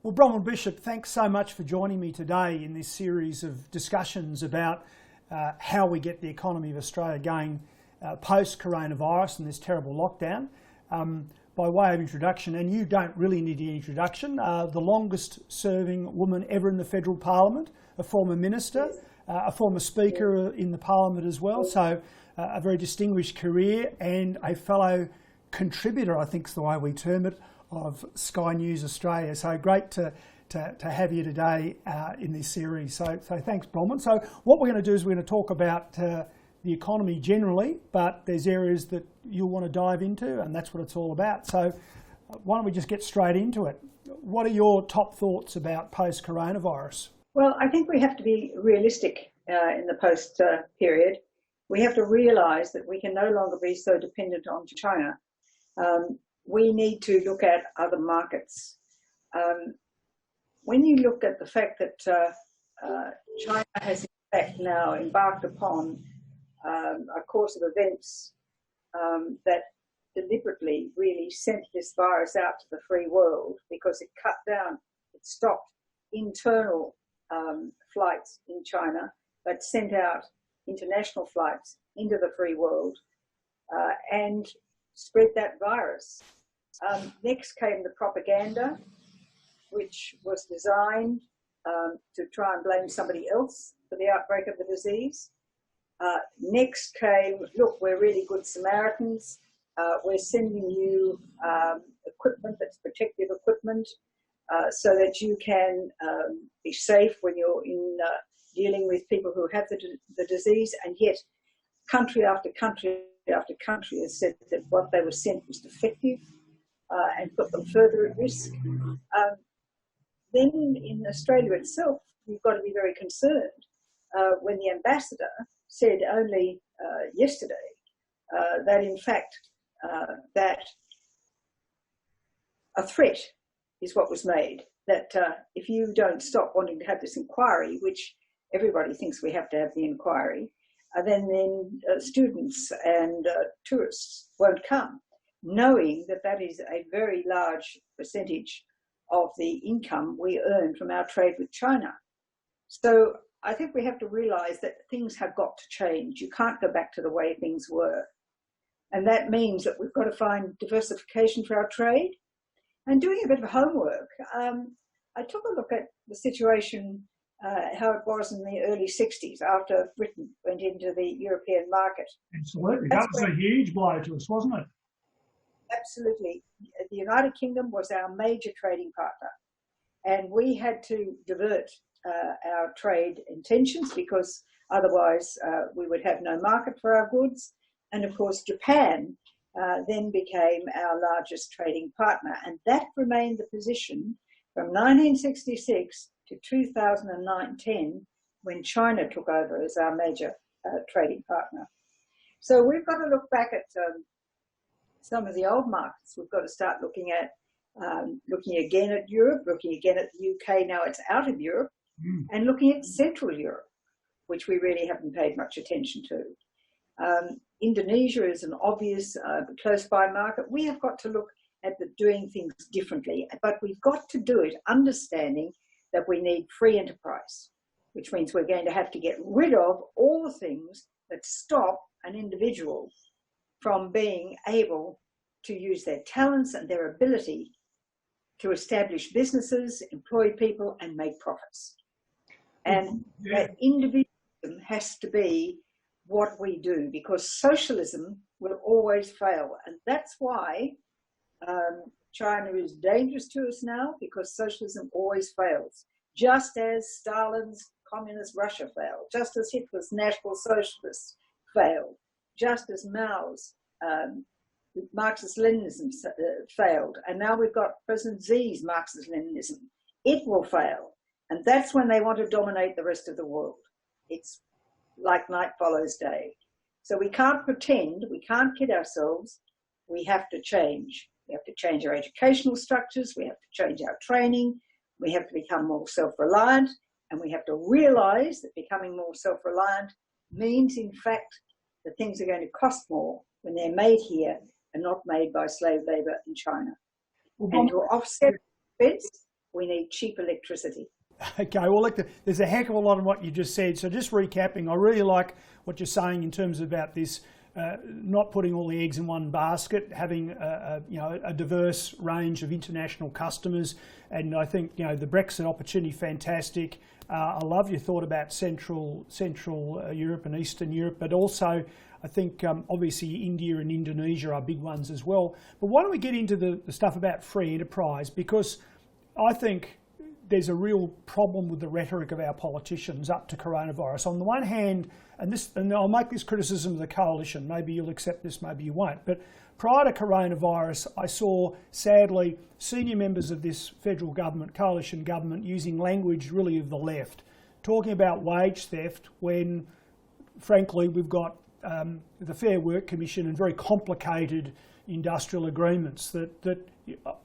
Well, Bronwyn Bishop, thanks so much for joining me today in this series of discussions about how we get the economy of Australia going post-coronavirus and this terrible lockdown. By way of introduction, and you don't really need an introduction, the longest serving woman ever in the federal parliament, a former minister, a former speaker in the parliament as well, so a very distinguished career, and a fellow contributor, I think is the way we term it, of Sky News Australia. So great to have you today in this series. So thanks, Bronwyn. So what we're going to do is we're going to talk about the economy generally, but there's areas that you'll want to dive into, and that's what it's all about. So why don't we just get straight into it? What are your top thoughts about post-coronavirus? Well, I think we have to be realistic in the post period. We have to realise that we can no longer be so dependent on China. We need to look at other markets. When you look at the fact that China has in fact now embarked upon a course of events that deliberately really sent this virus out to the free world, because it stopped internal flights in China, but sent out international flights into the free world and spread that virus. Next came the propaganda, which was designed to try and blame somebody else for the outbreak of the disease. Next came, look, we're really good Samaritans. We're sending you equipment that's protective equipment so that you can be safe when you're in dealing with people who have the disease. And yet, country after country after country has said that what they were sent was defective and put them further at risk. Then in Australia itself, we've got to be very concerned when the ambassador said only yesterday that in fact that a threat is what was made, that if you don't stop wanting to have this inquiry, which everybody thinks we have to have the inquiry, then students and tourists won't come, knowing that that is a very large percentage of the income we earn from our trade with China. So I think we have to realise that things have got to change. You can't go back to the way things were. And that means that we've got to find diversification for our trade and doing a bit of homework. I took a look at the situation, how it was in the early 60s after Britain went into the European market. Absolutely. That was a huge blow to us, wasn't it? Absolutely. The United Kingdom was our major trading partner, and we had to divert our trade intentions because otherwise we would have no market for our goods. And of course, Japan then became our largest trading partner, and that remained the position from 1966 to 2009-10, when China took over as our major trading partner. So we've got to look back at some of the old markets. We've got to start looking again at Europe, looking again at the UK. Now it's out of Europe, and looking at Central Europe, which we really haven't paid much attention to. Indonesia is an obvious close by market. We have got to look at doing things differently, but we've got to do it understanding that we need free enterprise, which means we're going to have to get rid of all the things that stop an individual from being able to use their talents and their ability to establish businesses, employ people, and make profits. And that individualism has to be what we do, because socialism will always fail. And that's why China is dangerous to us now, because socialism always fails. Just as Stalin's communist Russia failed, just as Hitler's National Socialists failed, just as Mao's Marxist-Leninism failed, and now we've got President Xi's Marxist-Leninism. It will fail, and that's when they want to dominate the rest of the world. It's like night follows day. So we can't pretend, we can't kid ourselves. We have to change. We have to change our educational structures, we have to change our training, we have to become more self-reliant, and we have to realise that becoming more self-reliant means, in fact, that things are going to cost more when they're made here and not made by slave labour in China. And to offset expense, we need cheap electricity. Okay, well, look, there's a heck of a lot in what you just said. So just recapping, I really like what you're saying in terms about this, not putting all the eggs in one basket, having a diverse range of international customers. And I think, the Brexit opportunity, fantastic. I love your thought about Central Europe and Eastern Europe, but also I think obviously India and Indonesia are big ones as well. But why don't we get into the stuff about free enterprise? Because I think there's a real problem with the rhetoric of our politicians up to coronavirus. On the one hand, and I'll make this criticism of the coalition, maybe you'll accept this, maybe you won't, but prior to coronavirus, I saw, sadly, senior members of this federal government, coalition government, using language really of the left, talking about wage theft when, frankly, we've got the Fair Work Commission and very complicated industrial agreements that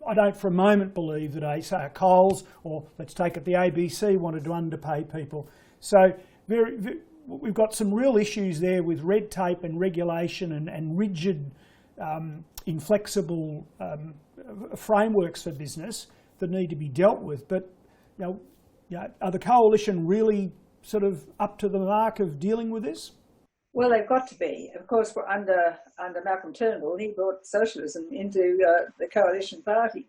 I don't for a moment believe that say Coles, or let's take it, the ABC wanted to underpay people. So we've got some real issues there with red tape and regulation and rigid, inflexible frameworks for business that need to be dealt with. But are the coalition really sort of up to the mark of dealing with this? Well, they've got to be. Of course, we're under Malcolm Turnbull, he brought socialism into the coalition party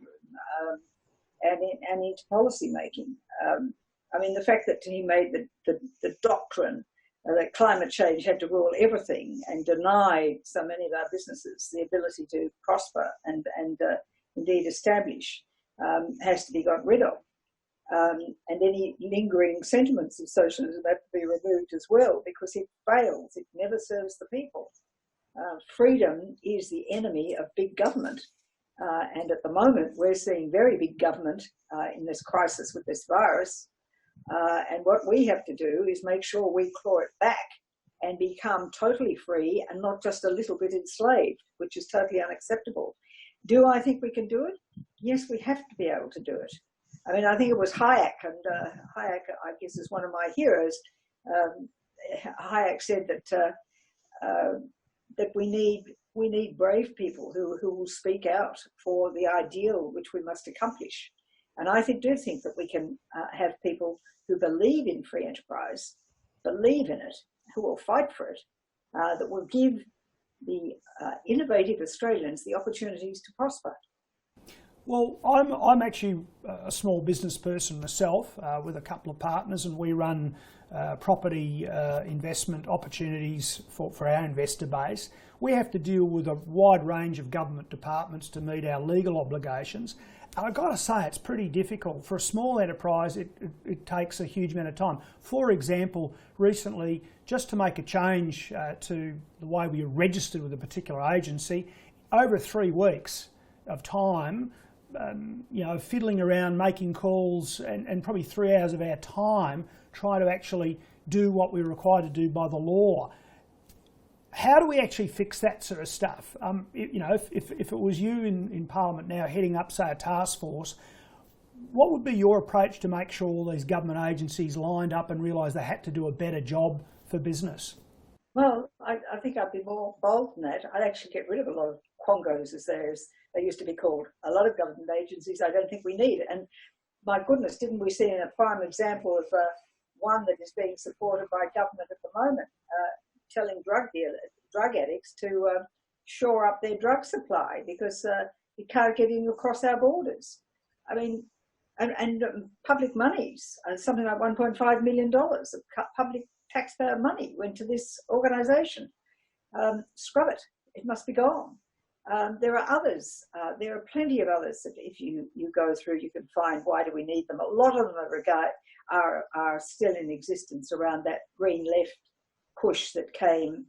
and into policy making. The fact that he made the doctrine that climate change had to rule everything and denied so many of our businesses the ability to prosper and indeed establish has to be got rid of. And any lingering sentiments of socialism have to be removed as well, because it fails. It never serves the people. Freedom is the enemy of big government. And at the moment, we're seeing very big government in this crisis with this virus. And what we have to do is make sure we claw it back and become totally free and not just a little bit enslaved, which is totally unacceptable. Do I think we can do it? Yes, we have to be able to do it. I think it was Hayek, and Hayek, I guess, is one of my heroes. Hayek said that we need brave people who will speak out for the ideal which we must accomplish. And I do think that we can have people who believe in free enterprise, believe in it, who will fight for it, that will give the innovative Australians the opportunities to prosper. Well, I'm actually a small business person myself with a couple of partners, and we run property investment opportunities for our investor base. We have to deal with a wide range of government departments to meet our legal obligations. And I've got to say, it's pretty difficult. For a small enterprise, it takes a huge amount of time. For example, recently, just to make a change to the way we are registered with a particular agency, over 3 weeks of time, fiddling around, making calls, and probably 3 hours of our time trying to actually do what we're required to do by the law. How do we actually fix that sort of stuff? If it was you in Parliament now heading up, say, a task force, what would be your approach to make sure all these government agencies lined up and realised they had to do a better job for business? Well, I think I'd be more bold than that. I'd actually get rid of a lot of quongos, as they used to be called. A lot of government agencies I don't think we need. And my goodness, didn't we see a prime example of one that is being supported by government at the moment, telling drug addicts to shore up their drug supply because you can't get in across our borders. And public monies, something like $1.5 million of public taxpayer money went to this organisation. Scrub it. It must be gone. There are others. There are plenty of others that if you go through, you can find why do we need them. A lot of them are still in existence around that green left push that came,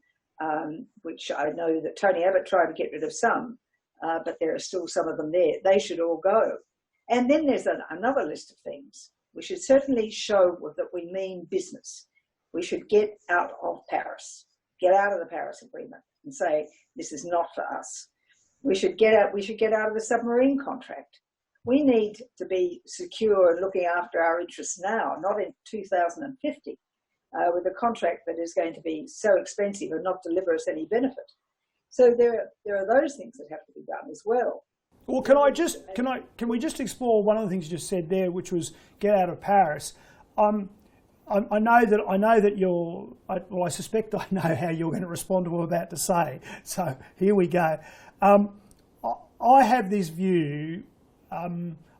which I know that Tony Abbott tried to get rid of some, but there are still some of them there. They should all go. And then there's another list of things. We should certainly show that we mean business. We should get out of Paris, get out of the Paris Agreement and say, this is not for us. We should get out of the submarine contract. We need to be secure and looking after our interests now, not in 2050, with a contract that is going to be so expensive and not deliver us any benefit. So there are those things that have to be done as well. Well, can we just explore one of the things you just said there, which was get out of Paris? I know that I suspect I know how you're going to respond to what I'm about to say. So here we go. I have this view,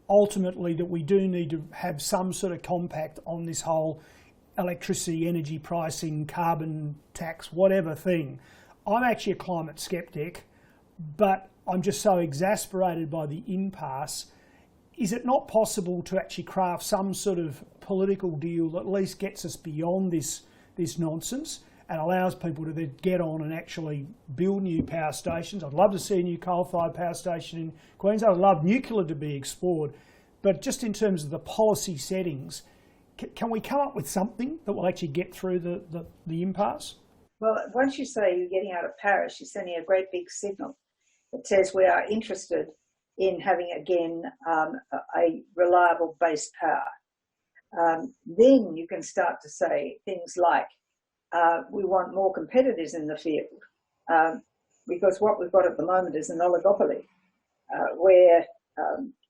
ultimately, that we do need to have some sort of compact on this whole electricity, energy pricing, carbon tax, whatever thing. I'm actually a climate skeptic, but I'm just so exasperated by the impasse. Is it not possible to actually craft some sort of political deal that at least gets us beyond this nonsense and allows people to then get on and actually build new power stations? I'd love to see a new coal-fired power station in Queensland. I'd love nuclear to be explored. But just in terms of the policy settings, can we come up with something that will actually get through the impasse? Well, once you say you're getting out of Paris, you're sending a great big signal that says we are interested in having, again, a reliable base power. Then you can start to say things like, we want more competitors in the field, because what we've got at the moment is an oligopoly where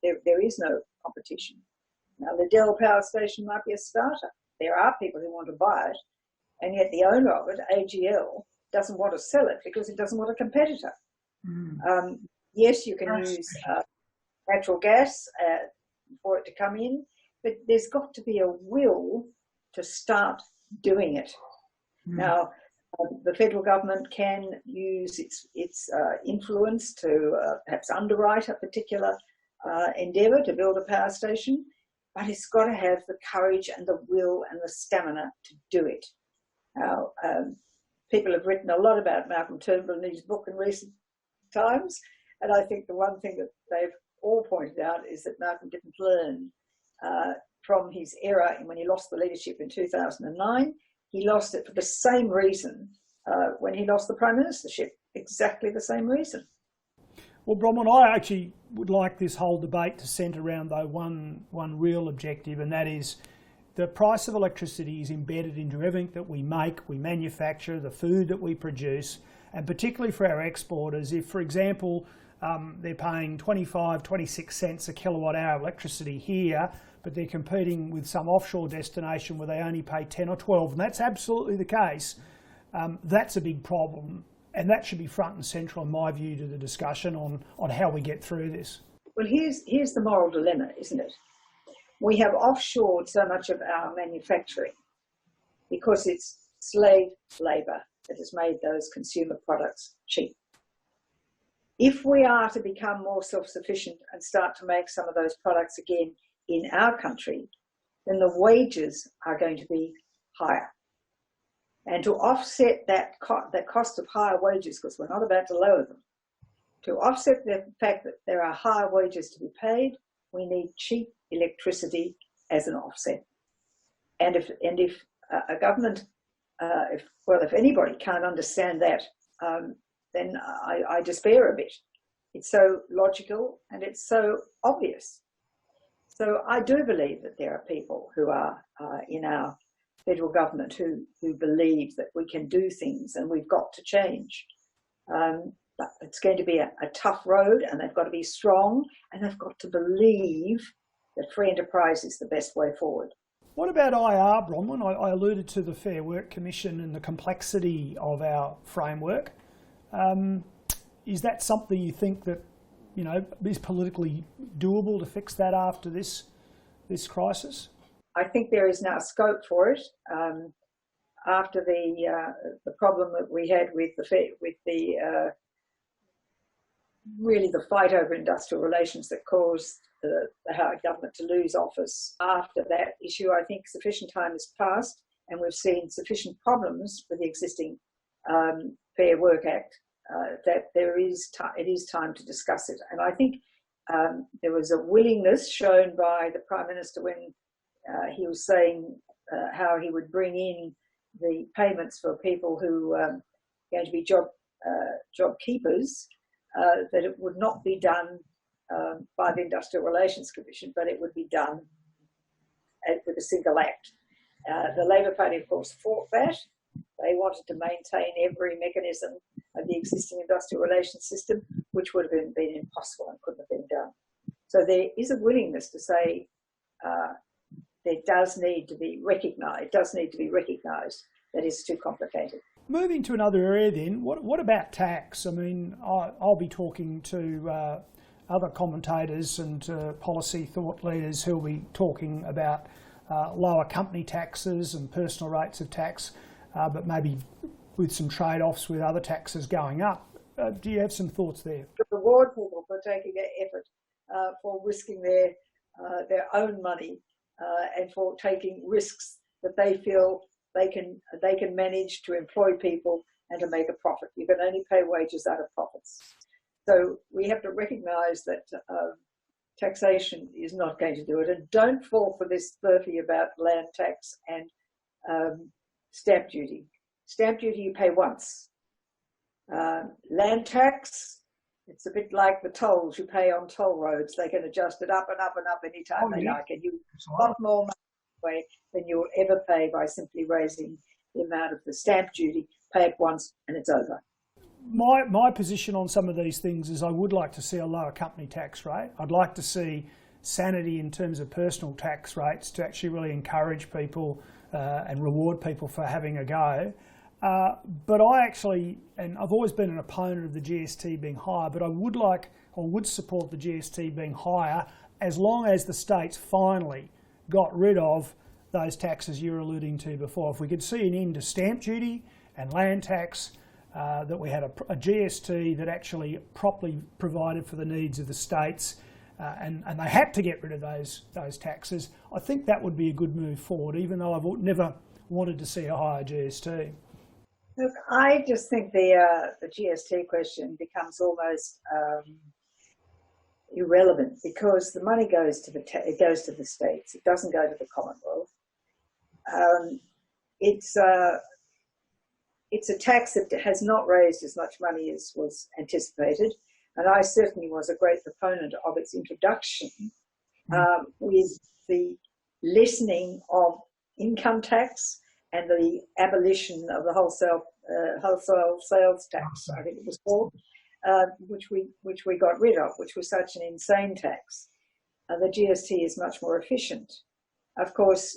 there is no competition. Now, the Liddell Power Station might be a starter. There are people who want to buy it, and yet the owner of it, AGL, doesn't want to sell it because it doesn't want a competitor. Yes, you can use natural gas for it to come in, but there's got to be a will to start doing it. Now, the federal government can use its influence to perhaps underwrite a particular endeavour to build a power station, but it's got to have the courage and the will and the stamina to do it. Now, people have written a lot about Malcolm Turnbull in his book in recent times, and I think the one thing that they've all pointed out is that Malcolm didn't learn from his error when he lost the leadership in 2009. He lost it for the same reason when he lost the Prime Ministership, exactly the same reason. Well, Bronwyn, I actually would like this whole debate to centre around, though, one real objective, and that is the price of electricity is embedded into everything that we make, we manufacture, the food that we produce, and particularly for our exporters. If, for example, they're paying 25, 26 cents a kilowatt hour of electricity here, but they're competing with some offshore destination where they only pay 10 or 12, and that's absolutely the case, that's a big problem. And that should be front and central, in my view, to the discussion on how we get through this. Well, here's the moral dilemma, isn't it? We have offshored so much of our manufacturing because it's slave labour that has made those consumer products cheap. If we are to become more self-sufficient and start to make some of those products again in our country, then the wages are going to be higher. And to offset that cost of higher wages, because we're not about to lower them, to offset the fact that there are higher wages to be paid, we need cheap electricity as an offset. And if a government, if anybody can't understand that, then I despair a bit. It's so logical and it's so obvious. So I do believe that there are people who are in our federal government who believe that we can do things and we've got to change. But it's going to be a tough road, and they've got to be strong, and they've got to believe that free enterprise is the best way forward. What about IR, Bronwyn? I alluded to the Fair Work Commission and the complexity of our framework. Is that something you think that is politically doable to fix that after this crisis? I think there is now scope for it. After the problem that we had with the fight over industrial relations that caused the Howard government to lose office. After that issue, I think sufficient time has passed, and we've seen sufficient problems with the existing Fair Work Act that it is time to discuss it. And I think there was a willingness shown by the Prime Minister when he was saying how he would bring in the payments for people who are going to be job keepers, that it would not be done by the Industrial Relations Commission, but it would be done with a single act. The Labor Party, of course, fought that. They wanted to maintain every mechanism of the existing industrial relations system. which would have been impossible and couldn't have been done. So there is a willingness to say there does need to be recognised that it's too complicated. Moving to another area then, what about tax? I mean, I'll be talking to other commentators and policy thought leaders who'll be talking about lower company taxes and personal rates of tax, but maybe with some trade-offs with other taxes going up. Do you have some thoughts there? To reward people for taking their effort, for risking their own money, and for taking risks that they feel they can manage to employ people and to make a profit. You can only pay wages out of profits. So we have to recognise that taxation is not going to do it. And don't fall for this flirty about land tax and stamp duty. Stamp duty you pay once. Land tax, it's a bit like the tolls you pay on toll roads. They can adjust it up and up and up anytime they like. And you a lot more money than you'll ever pay by simply raising the amount of the stamp duty. Pay it once and it's over. My position on some of these things is I would like to see a lower company tax rate. I'd like to see sanity in terms of personal tax rates to actually really encourage people and reward people for having a go. But and I've always been an opponent of the GST being higher, but I would support the GST being higher as long as the states finally got rid of those taxes you were alluding to before. If we could see an end to stamp duty and land tax, that we had a GST that actually properly provided for the needs of the states, and they had to get rid of those taxes, I think that would be a good move forward, even though I've never wanted to see a higher GST. Look, I just think the GST question becomes almost irrelevant because the money goes to the states. It doesn't go to the Commonwealth. It's a tax that has not raised as much money as was anticipated, and I certainly was a great proponent of its introduction with the lessening of income tax and the abolition of the wholesale sales tax, I think it was called, which we got rid of, which was such an insane tax. The GST is much more efficient. Of course,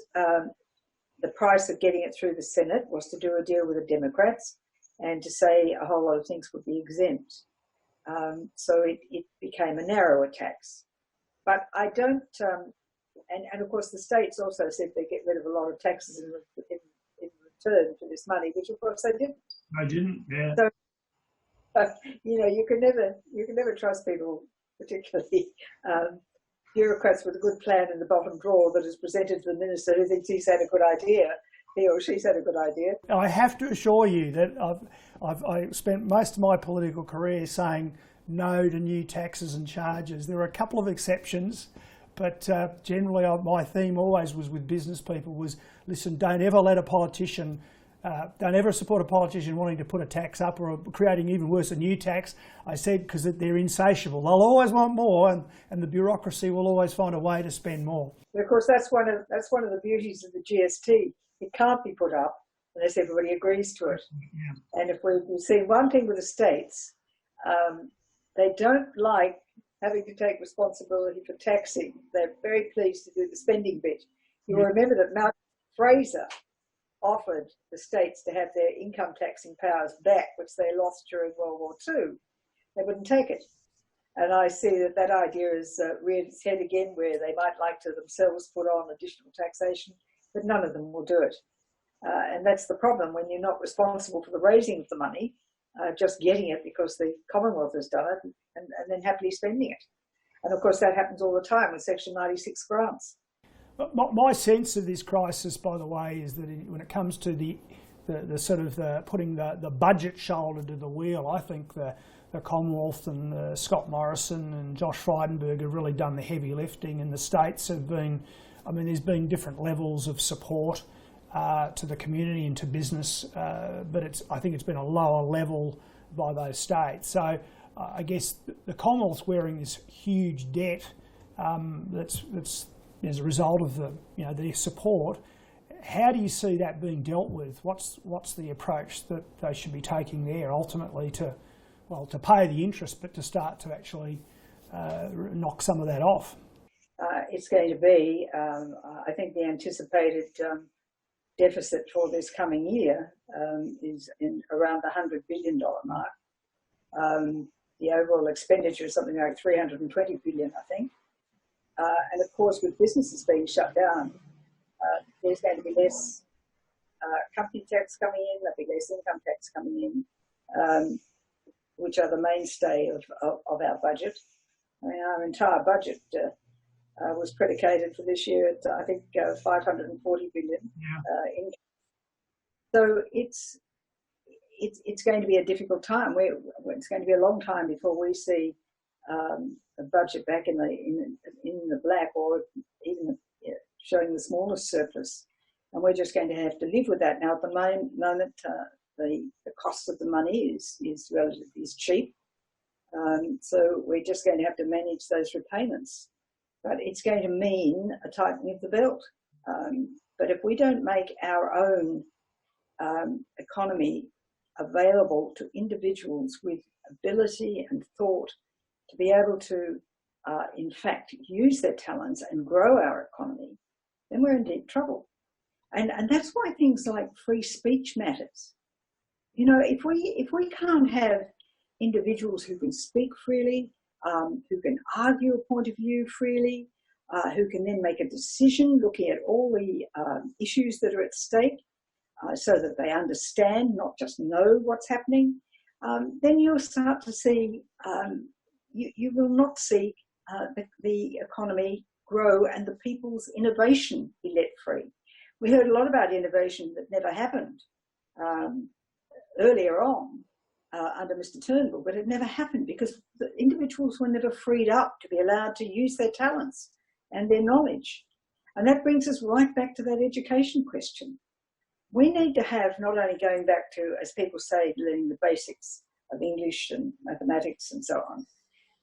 the price of getting it through the Senate was to do a deal with the Democrats and to say a whole lot of things would be exempt. So it became a narrower tax. But I don't, and of course the states also said they get rid of a lot of taxes in return for this money, which of course they didn't. I didn't, yeah. So, you can never trust people, particularly bureaucrats with a good plan in the bottom drawer that is presented to the minister who thinks he or she's had a good idea. I have to assure you that I've spent most of my political career saying no to new taxes and charges. There are a couple of exceptions, but generally my theme always was with business people was, listen, don't ever support a politician wanting to put a tax up or creating even worse a new tax. I said because they're insatiable. They'll always want more, and the bureaucracy will always find a way to spend more. But of course, that's one of the beauties of the GST. It can't be put up unless everybody agrees to it. Yeah. And if we see one thing with the states, they don't like having to take responsibility for taxing. They're very pleased to do the spending bit. You will remember that Malcolm Fraser offered the states to have their income taxing powers back, which they lost during World War II. They wouldn't take it. And I see that idea has reared its head again, where they might like to themselves put on additional taxation, but none of them will do it. And that's the problem when you're not responsible for the raising of the money, just getting it because the Commonwealth has done it and then happily spending it. And of course that happens all the time with Section 96 grants. My sense of this crisis, by the way, is that when it comes to the sort of putting the budget shoulder to the wheel, I think the Commonwealth and Scott Morrison and Josh Frydenberg have really done the heavy lifting, and the states have been, there's been different levels of support to the community and to business, but I think it's been a lower level by those states. So I guess the Commonwealth's wearing this huge debt that's as a result of their support. How do you see that being dealt with? What's the approach that they should be taking there ultimately to well, to pay the interest, but to start to actually knock some of that off? It's going to be, I think the anticipated deficit for this coming year is in around the $100 billion mark. The overall expenditure is something like $320 billion, I think. And of course, with businesses being shut down, there's going to be less company tax coming in, there'll be less income tax coming in, which are the mainstay of our budget. I mean, our entire budget was predicated for this year at, I think, 540 billion. Yeah. So it's going to be a difficult time. It's going to be a long time before we see a budget back in the black, or even showing the smallest surplus. And we're just going to have to live with that. Now, at the moment, the cost of the money is cheap. So we're just going to have to manage those repayments. But it's going to mean a tightening of the belt. But if we don't make our own economy available to individuals with ability and thought to be able to, in fact, use their talents and grow our economy, then we're in deep trouble. And that's why things like free speech matters. You know, if we can't have individuals who can speak freely, who can argue a point of view freely, who can then make a decision looking at all the issues that are at stake, so that they understand, not just know what's happening, then you'll start to see, you will not see the economy grow and the people's innovation be let free. We heard a lot about innovation that never happened earlier on under Mr. Turnbull, but it never happened because the individuals were never freed up to be allowed to use their talents and their knowledge. And that brings us right back to that education question. We need to have, not only going back to, as people say, learning the basics of English and mathematics and so on,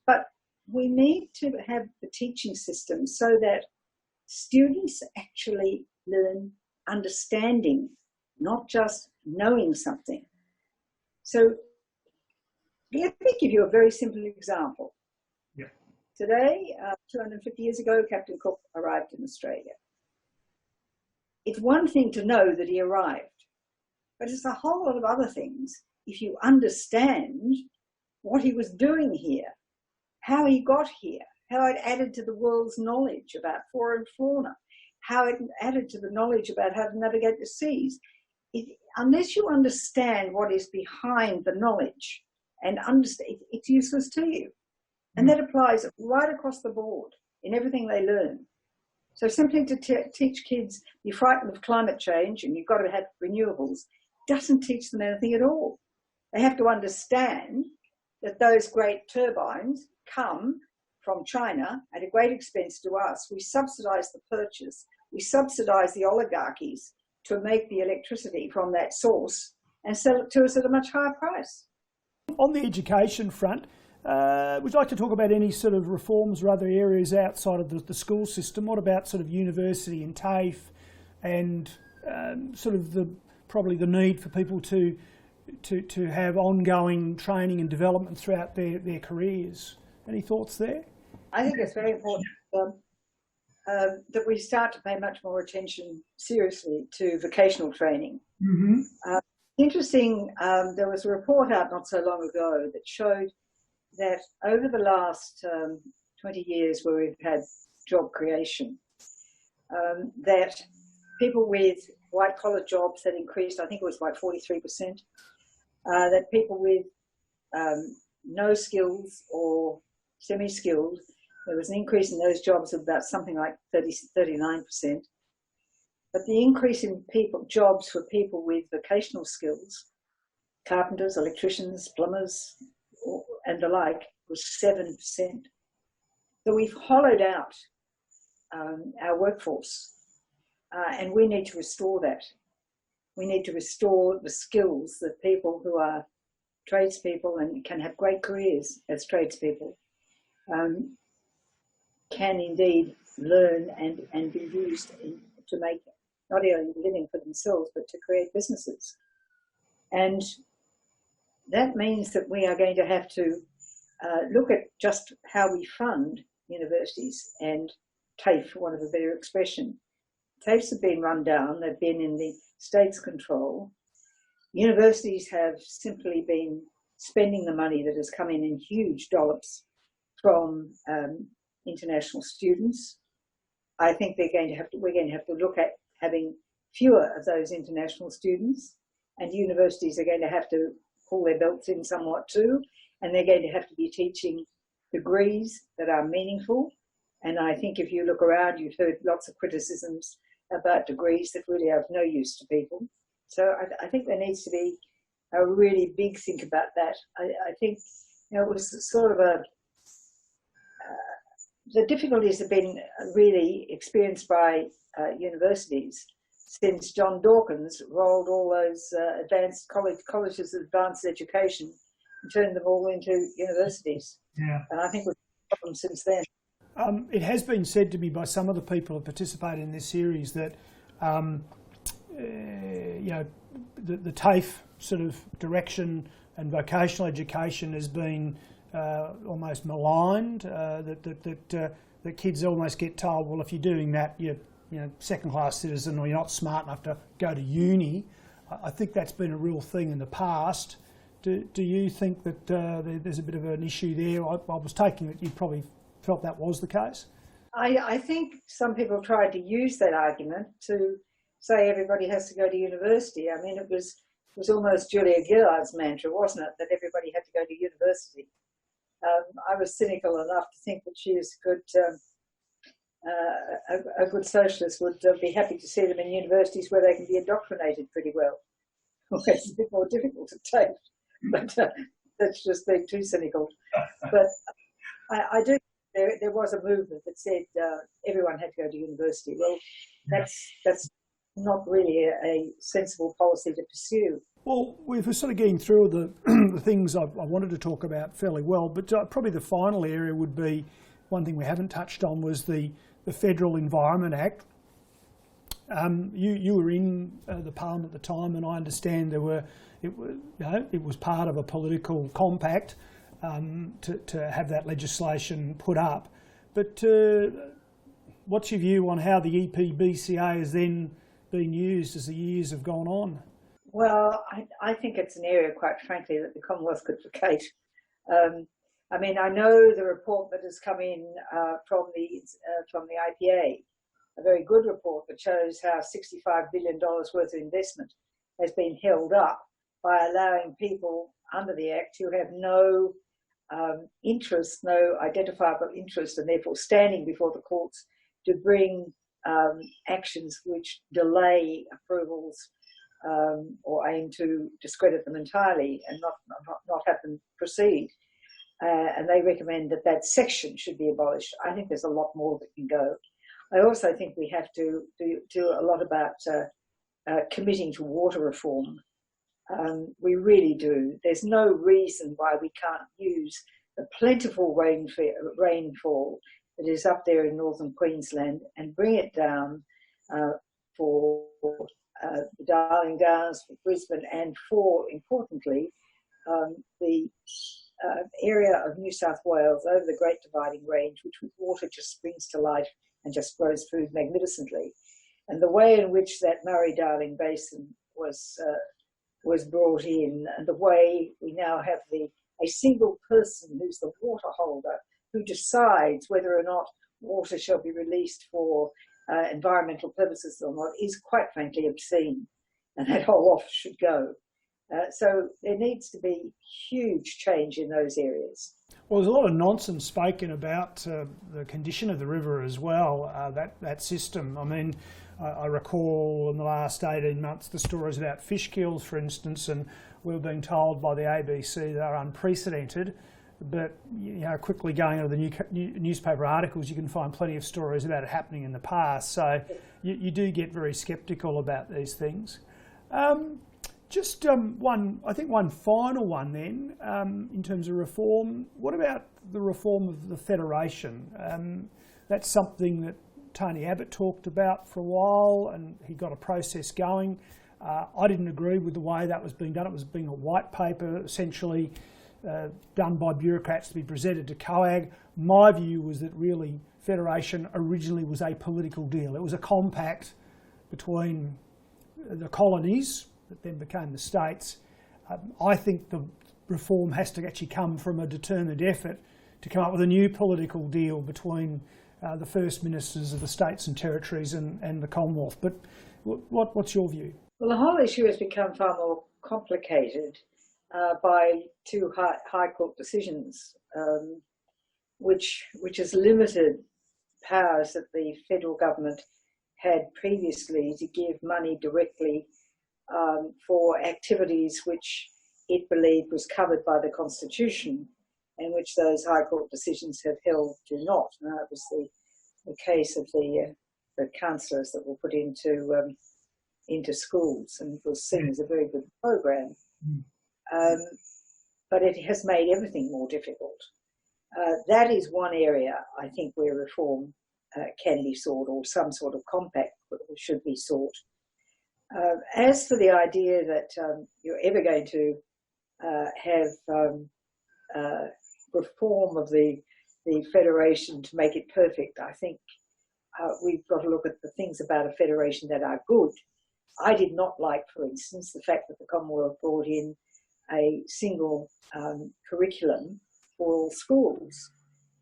but we need to have the teaching system so that students actually learn understanding, not just knowing something. So let me give you a very simple example. Yeah. Today, 250 years ago, Captain Cook arrived in Australia. It's one thing to know that he arrived, but it's a whole lot of other things if you understand what he was doing here, how he got here, how it added to the world's knowledge about flora and fauna, how it added to the knowledge about how to navigate the seas. Unless you understand what is behind the knowledge and understand, it's useless to you. And that applies right across the board in everything they learn. So simply to teach kids, be frightened of climate change and you've got to have renewables, doesn't teach them anything at all. They have to understand that those great turbines come from China at a great expense to us. We subsidise the purchase. We subsidise the oligarchies to make the electricity from that source and sell it to us at a much higher price. On the education front, would you like to talk about any sort of reforms or other areas outside of the school system? What about sort of university and TAFE and sort of probably the need for people to have ongoing training and development throughout their careers? Any thoughts there? I think it's very important that we start to pay much more attention seriously to vocational training. Mm-hmm. Interesting, there was a report out not so long ago that showed that over the last 20 years where we've had job creation, that people with white-collar jobs had increased, I think it was like 43%, that people with no skills or semi-skilled, there was an increase in those jobs of about something like 39%. But the increase in jobs for people with vocational skills, carpenters, electricians, plumbers, and the like, was 7%. So we've hollowed out our workforce, and we need to restore that. We need to restore the skills that people who are tradespeople and can have great careers as tradespeople can indeed learn and be used to make not only a living for themselves, but to create businesses. And that means that we are going to have to look at just how we fund universities and TAFE, for want of a better expression. TAFEs have been run down, they've been in the state's control. Universities have simply been spending the money that has come in huge dollops from international students. I think we're going to have to look at having fewer of those international students, and universities are going to have to pull their belts in somewhat too, and they're going to have to be teaching degrees that are meaningful. And I think if you look around, you've heard lots of criticisms about degrees that really are of no use to people. So I think there needs to be a really big think about that. I think it was sort of the difficulties have been really experienced by universities since John Dawkins rolled all those advanced colleges of advanced education and turned them all into universities. Yeah. And I think we've had them since then. It has been said to me by some of the people who participate in this series that the TAFE sort of direction and vocational education has been almost maligned. That kids almost get told, well, if you're doing that, you're second-class citizen, or you're not smart enough to go to uni. I think that's been a real thing in the past. Do you think that there's a bit of an issue there? I was taking that you probably felt that was the case. I think some people tried to use that argument to say everybody has to go to university. I mean, it was almost Julia Gillard's mantra, wasn't it, that everybody had to go to university. I was cynical enough to think that she is a good socialist, would be happy to see them in universities where they can be indoctrinated pretty well. It's a bit more difficult to take, but that's just being too cynical. But I do. There was a movement that said everyone had to go to university. Well, that's not really a sensible policy to pursue. Well, we've sort of getting through the things I wanted to talk about fairly well, but probably the final area would be one thing we haven't touched on was the Federal Environment Act. You were in the Parliament at the time, and I understand it was part of a political compact to have that legislation put up. But what's your view on how the EPBCA has then been used as the years have gone on? Well, I think it's an area, quite frankly, that the Commonwealth could vacate. I mean, I know the report that has come in from the IPA, a very good report that shows how $65 billion worth of investment has been held up by allowing people under the Act who have no interest, no identifiable interest, and therefore standing before the courts to bring actions which delay approvals or aim to discredit them entirely and not have them proceed. And they recommend that section should be abolished. I think there's a lot more that can go. I also think we have to do a lot about committing to water reform. We really do. There's no reason why we can't use the plentiful rainfall that is up there in northern Queensland and bring it down for the Darling Downs, for Brisbane, and for, importantly, the area of New South Wales over the Great Dividing Range, which with water just springs to life and just grows food magnificently. And the way in which that Murray-Darling Basin was brought in, and the way we now have a single person who's the water holder, who decides whether or not water shall be released for environmental purposes or not, is quite frankly obscene, and that whole office should go. So there needs to be huge change in those areas. Well, there's a lot of nonsense spoken about the condition of the river as well, that system. I mean, I recall in the last 18 months the stories about fish kills, for instance, and we were being told by the ABC they're unprecedented. But quickly going over the newspaper articles, you can find plenty of stories about it happening in the past. So you do get very sceptical about these things. Just one final one then, in terms of reform. What about the reform of the Federation? That's something that Tony Abbott talked about for a while, and he got a process going. I didn't agree with the way that was being done. It was being a white paper, essentially done by bureaucrats to be presented to COAG. My view was that really federation originally was a political deal. It was a compact between the colonies that then became the states. I think the reform has to actually come from a determined effort to come up with a new political deal between the First Ministers of the states and territories and the Commonwealth. But what's your view? Well, the whole issue has become far more complicated by two High Court decisions, which has limited powers that the federal government had previously to give money directly for activities which it believed was covered by the Constitution, and which those High Court decisions have held do not. Now, it was the case of the counsellors that were put into schools, and it was seen as a very good program. But it has made everything more difficult. That is one area, I think, where reform can be sought, or some sort of compact should be sought. As for the idea that you're ever going to have reform of the federation to make it perfect, I think we've got to look at the things about a federation that are good. I did not like, for instance, the fact that the Commonwealth brought in a single curriculum for all schools,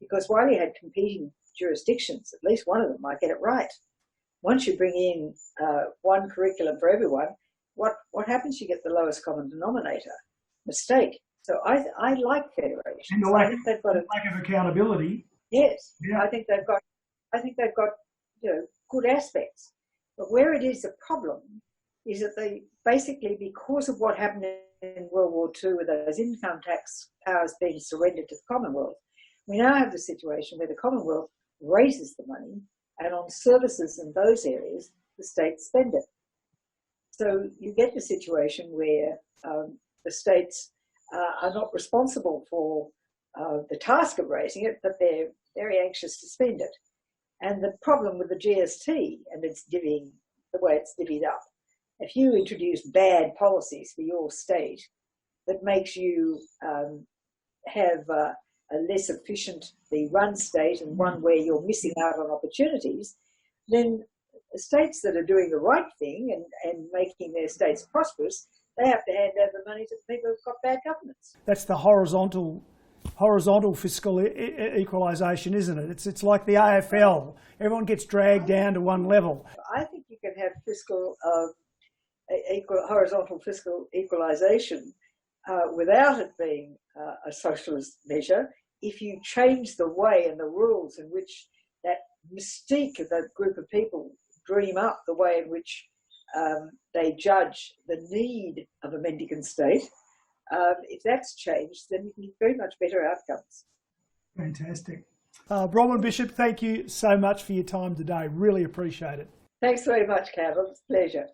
because while you had competing jurisdictions, at least one of them might get it right. Once you bring in one curriculum for everyone, what happens? You get the lowest common denominator. Mistake. So I like federation. And the lack of accountability. Yes, Yeah. I think they've got good aspects. But where it is a problem is that they basically, because of what happened in World War II with those income tax powers being surrendered to the Commonwealth, we now have the situation where the Commonwealth raises the money, and on services in those areas, the states spend it. So you get the situation where the states are not responsible for the task of raising it, but they're very anxious to spend it. And the problem with the GST and its divvying, the way it's divvied up, if you introduce bad policies for your state that makes you have a less efficiently run state and one where you're missing out on opportunities, then states that are doing the right thing and making their states prosperous, they have to hand over money to the people who've got bad governance. That's the horizontal fiscal equalisation, isn't it? It's like the AFL. Everyone gets dragged down to one level. I think you can have horizontal fiscal equalisation without it being a socialist measure if you change the way and the rules in which that mystique of that group of people dream up the way in which they judge the need of a mendicant state. If that's changed, then you can get very much better outcomes. Fantastic. Bronwyn Bishop, thank you so much for your time today. Really appreciate it. Thanks very much, Campbell. It's a pleasure.